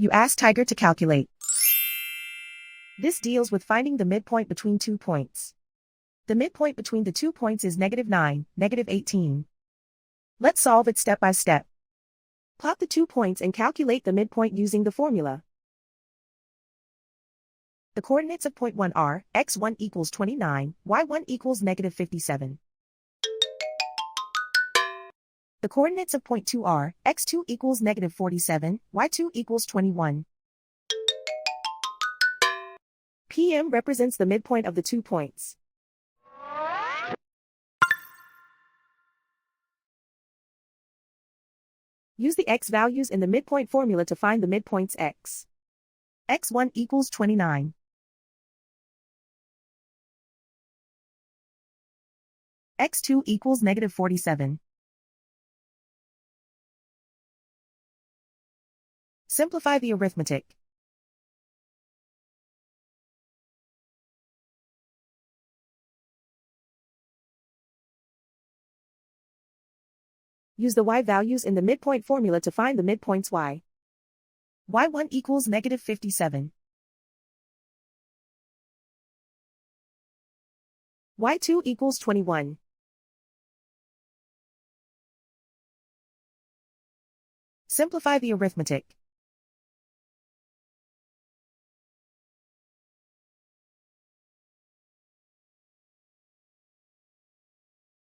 You ask Tiger to calculate. This deals with finding the midpoint between 2 points. The midpoint between the 2 points is -9, -18. Let's solve it step by step. Plot the 2 points and calculate the midpoint using the formula. The coordinates of point 1 are, x1 equals 29, y1 equals -57. The coordinates of point 2 are, x2 equals -47, y2 equals 21. PM represents the midpoint of the 2 points. Use the x values in the midpoint formula to find the midpoints x. x1 equals 29. x2 equals -47. Simplify the arithmetic. Use the y values in the midpoint formula to find the midpoints y. y1 equals -57. y2 equals 21. Simplify the arithmetic.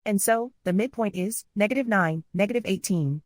And so, the midpoint is -9, -18.